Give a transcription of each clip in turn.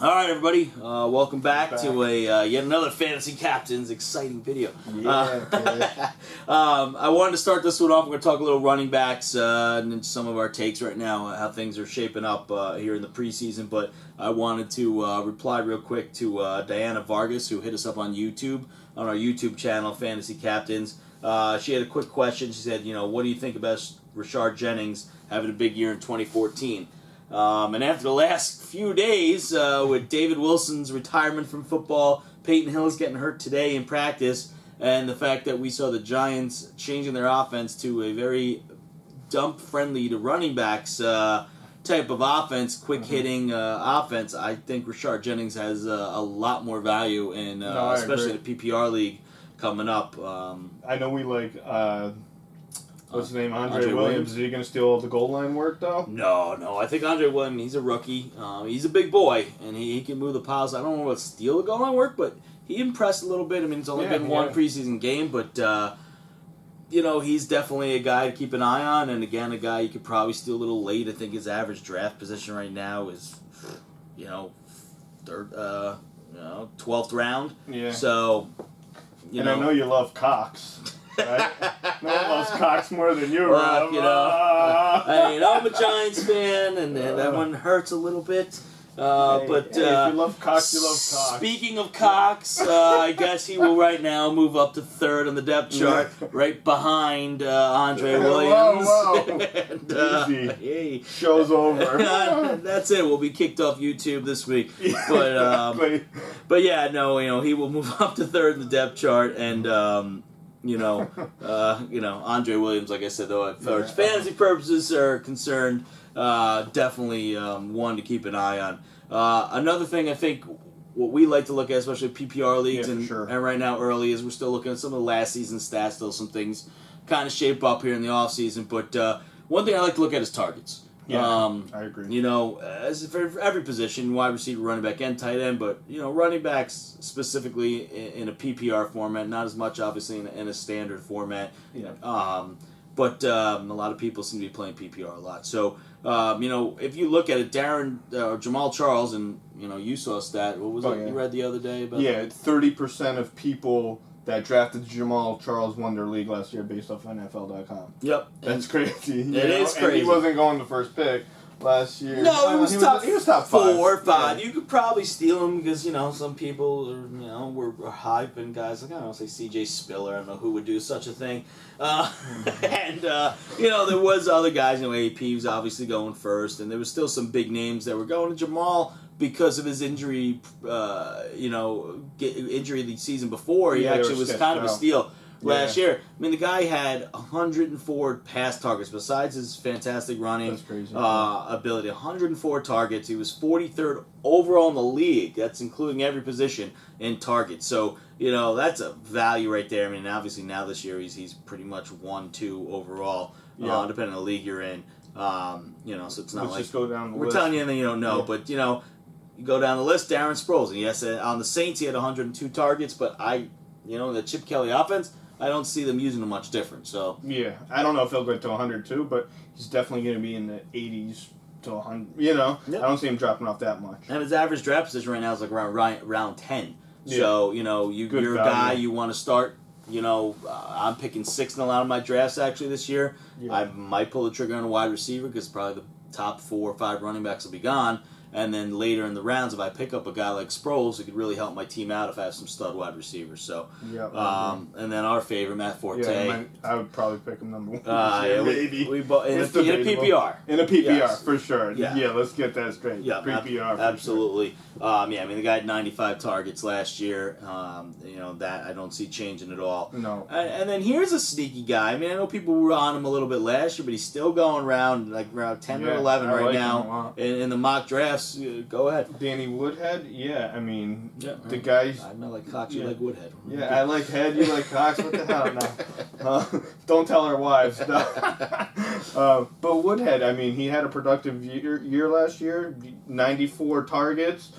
All right, everybody. Welcome back to a yet another Fantasy Captains exciting video. I wanted to start this one off. We're going to talk a little running backs and then some of our takes right now, how things are shaping up here in the preseason. But I wanted to reply real quick to Diana Vargas, who hit us up on YouTube, on our YouTube channel, Fantasy Captains. She had a quick question. She said, what do you think about Rashard Jennings having a big year in 2014? And after the last few days, with David Wilson's retirement from football, Peyton Hill's getting hurt today in practice, and the fact that we saw the Giants changing their offense to a very dump-friendly to running backs type of offense, quick-hitting offense, I think Rashard Jennings has a lot more value, in, especially in the PPR league coming up. I know we like... what's his name? Andre Williams. Is he going to steal all the goal line work, though? No. I think Andre Williams, he's a rookie. He's a big boy, and he can move the piles. I don't know about steal the goal line work, but he impressed a little bit. I mean, it's only been one preseason game, but, he's definitely a guy to keep an eye on, and again, a guy you could probably steal a little late. I think his average draft position right now is, 12th round. Yeah. So, I know you love Cox. Right? No one loves Cox more than you, Rob. I'm a Giants fan, and that one hurts a little bit. But if you love Cox, you love Cox. Speaking of Cox, I guess he will right now move up to third on the depth chart, right behind Andre Williams. Whoa. Easy. Hey. Show's over. That's it. We'll be kicked off YouTube this week. But but yeah, no, he will move up to third in the depth chart, and Andre Williams, like I said, though, as far as fantasy purposes are concerned, definitely one to keep an eye on. Another thing I think what we like to look at, especially PPR leagues, and right now early, is we're still looking at some of the last season stats. Still some things kind of shape up here in the offseason. But one thing I like to look at is targets. Yeah, I agree. As for every position, wide receiver, running back, and tight end, but, running backs specifically in a PPR format, not as much, obviously, in a standard format. Yeah. But a lot of people seem to be playing PPR a lot. So, if you look at it, Jamal Charles, and, you saw a stat. What was it you read the other day about that? 30% of people that drafted Jamal Charles won their league last year based off NFL.com. Yep. That's crazy. It is crazy. And he wasn't going the first pick last year. No, he was top 4 or 5. Yeah. You could probably steal him because, some people were hyping guys like, I don't know, say C.J. Spiller. I don't know who would do such a thing. And, there was other guys. AP was obviously going first, and there was still some big names that were going to Jamal because of his injury, injury the season before. He actually was kind of a steal last year. I mean, the guy had 104 pass targets besides his fantastic running ability. 104 targets. He was 43rd overall in the league. That's including every position in targets. So, that's a value right there. I mean, obviously now this year he's pretty much 1-2 overall, depending on the league you're in. So it's not just go down the we're list. telling you anything you don't know, but you go down the list. Darren Sproles, and yes, on the Saints he had 102 targets, but in the Chip Kelly offense, I don't see them using them much different. So I don't know if he'll get to 102, but he's definitely going to be in the 80s to 100. I don't see him dropping off that much. And his average draft position right now is like around round 10. Yeah. So you're a guy you want to start. I'm picking 6th in a lot of my drafts actually this year. Yeah. I might pull the trigger on a wide receiver because probably the top 4 or 5 running backs will be gone. And then later in the rounds, if I pick up a guy like Sproles, it could really help my team out if I have some stud wide receivers. So, and then our favorite, Matt Forte. Yeah, I would probably pick him number 1. Maybe. We in a PPR. In a PPR, for sure. Yeah, let's get that straight. Yeah, PPR. Absolutely. Sure. The guy had 95 targets last year. That I don't see changing at all. No. And then here's a sneaky guy. I know people were on him a little bit last year, but he's still going around around 10 or 11 right now in the mock drafts. Go ahead. Danny Woodhead? The guy's... I like Cox, you like Woodhead. Yeah, I like Head, you like Cox. What the hell now? Don't tell our wives. But Woodhead, he had a productive year last year. 94 targets.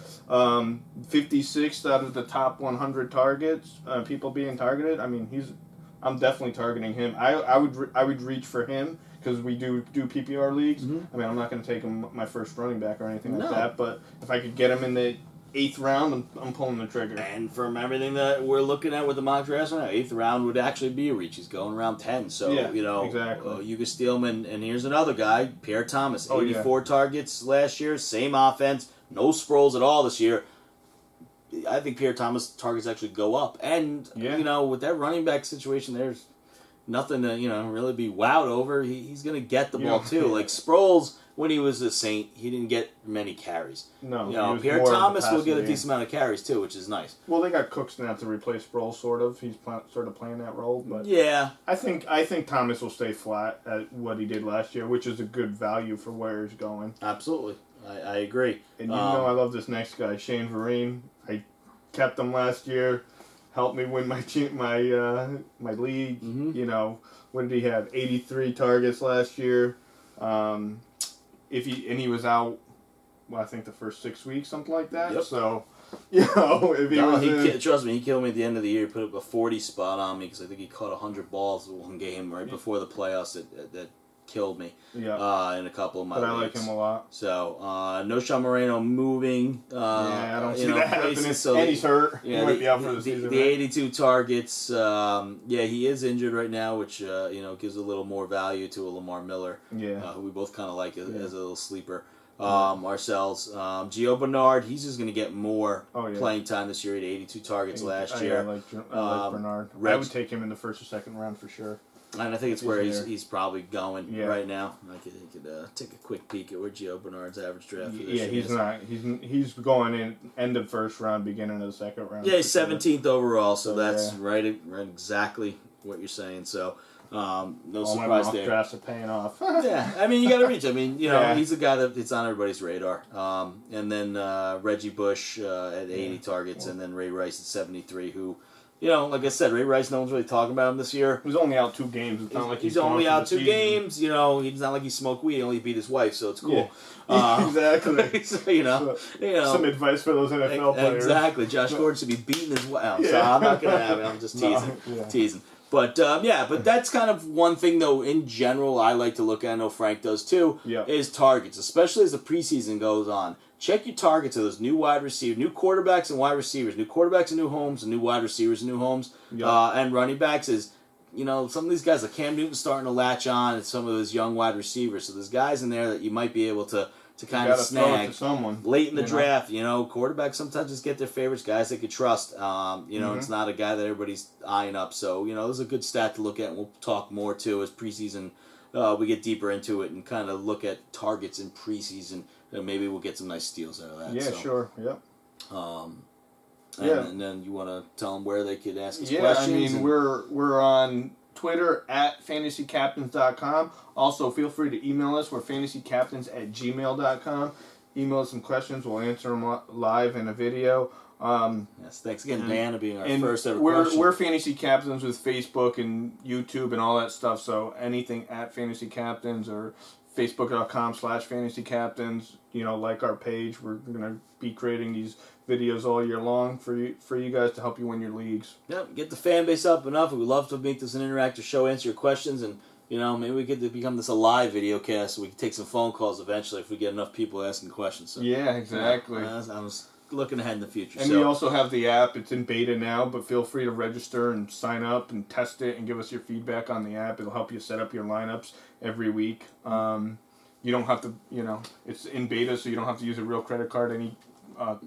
56 out of the top 100 targets. People being targeted. I'm definitely targeting him. I would reach for him. Because we do PPR leagues. Mm-hmm. I'm not going to take him my first running back or anything like that. But if I could get him in the 8th round, I'm pulling the trigger. And from everything that we're looking at with the mock drafts right now, 8th round would actually be a reach. He's going around 10. So, Yeah, you know, exactly. you could steal him. And here's another guy, Pierre Thomas. Oh, 84 targets last year, same offense, no Sproles at all this year. I think Pierre Thomas targets actually go up. And, you know, with that running back situation, there's nothing to, you know, really be wowed over. He's going to get the ball, too. Like, Sproles, when he was a Saint, he didn't get many carries. No. You know, Pierre Thomas will get a decent amount of carries, too, which is nice. Well, they got Cooks now to replace Sproles, sort of. He's sort of playing that role. But yeah. I think Thomas will stay flat at what he did last year, which is a good value for where he's going. Absolutely. I agree. And you know I love this next guy, Shane Vereen. I kept him last year. Helped me win my league. Mm-hmm. You know, what did he have? 83 targets last year. He was out, well, I think the first 6 weeks, something like that. Yep. So, you know, if he trust me, he killed me at the end of the year. He put up a 40 spot on me because I think he caught 100 balls in one game right before the playoffs that killed me. Yeah. In a couple of my But leagues. I like him a lot. So, no Sean Moreno moving. I don't see that happening. So and he's hurt. Yeah, he might be out for the season. The 82 targets. He is injured right now, which gives a little more value to a Lamar Miller. Yeah. Who we both kind of like as a little sleeper. Ourselves. Gio Bernard, he's just going to get more playing time this year. He had 82 targets last year. I like Bernard. I would take him in the first or second round for sure. And I think it's where he's probably going right now. I could take a quick peek at where Gio Bernard's average draft position is. He's going in end of first round, beginning of the second round. Yeah, he's 17th overall, so that's right exactly what you're saying. So no surprise there. Drafts are paying off. Yeah, I mean you got to reach. I mean he's a guy that's on everybody's radar. And then Reggie Bush at 80 targets, and then Ray Rice at 73, who. You know, like I said, Ray Rice, no one's really talking about him this year. He was only out 2 games. It's not like he's only out 2 games. You know, he's not like he smoked weed. He only beat his wife, so it's cool. Yeah. Exactly. So, some advice for those NFL players. Exactly. Josh Gordon should be beating his wife. So I'm not going to have it. I'm just teasing. Teasing. But, but that's kind of one thing, though, in general, I like to look at, I know Frank does too, is targets, especially as the preseason goes on. Check your targets of those new wide receivers, new quarterbacks and wide receivers, new quarterbacks and new homes, and new wide receivers and new homes, and running backs is, some of these guys, like Cam Newton, starting to latch on, and some of those young wide receivers. So there's guys in there that you might be able to kind of snag late in the draft. Quarterbacks sometimes just get their favorites, guys they could trust. It's not a guy that everybody's eyeing up. So, this is a good stat to look at, and we'll talk more, too, as preseason we get deeper into it and kind of look at targets in preseason. And maybe we'll get some nice steals out of that. Yeah, sure. Yep. And then you want to tell them where they could ask us questions? I mean, we're on Twitter at fantasycaptains.com. Also, feel free to email us. We're fantasycaptains@gmail.com. Email us some questions. We'll answer them live in a video. Yes, thanks again, Diana, being our first ever question. We're Fantasy Captains with Facebook and YouTube and all that stuff. So anything at Fantasy Captains or Facebook.com/Fantasy Captains. Like our page. We're gonna be creating these videos all year long for you guys to help you win your leagues. Yep, get the fan base up enough. We'd love to make this an interactive show, answer your questions, and maybe we could become this a live video cast so we can take some phone calls eventually if we get enough people asking questions. So, yeah, exactly. I was looking ahead in the future. And we also have the app. It's in beta now, but feel free to register and sign up and test it and give us your feedback on the app. It'll help you set up your lineups every week. You don't have to, it's in beta, so you don't have to use a real credit card. Any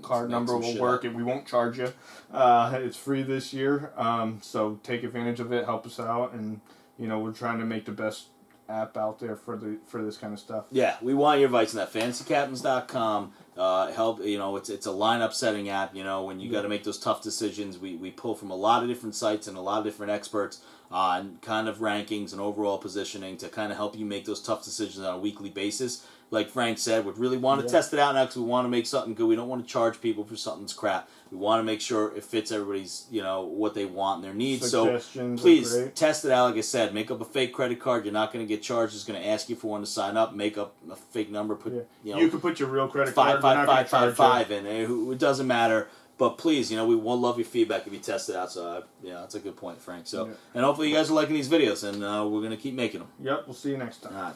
card number will work, and we won't charge you. It's free this year, so take advantage of it. Help us out, and we're trying to make the best app out there for this kind of stuff. Yeah, we want your advice on that. FantasyCaptains.com. Help. It's a lineup setting app. When you got to make those tough decisions, we pull from a lot of different sites and a lot of different experts on kind of rankings and overall positioning to kind of help you make those tough decisions on a weekly basis. Like Frank said, we really want to test it out now because we want to make something good. We don't want to charge people for something that's crap. We want to make sure it fits everybody's, what they want and their needs. So please test it out. Like I said, make up a fake credit card. You're not going to get charged. It's going to ask you for one to sign up. Make up a fake number. You could put your real credit card. 55555 in. It doesn't matter. But please, we will love your feedback if you test it out. So, that's a good point, Frank. So, and hopefully you guys are liking these videos, and we're going to keep making them. Yep, we'll see you next time. All right.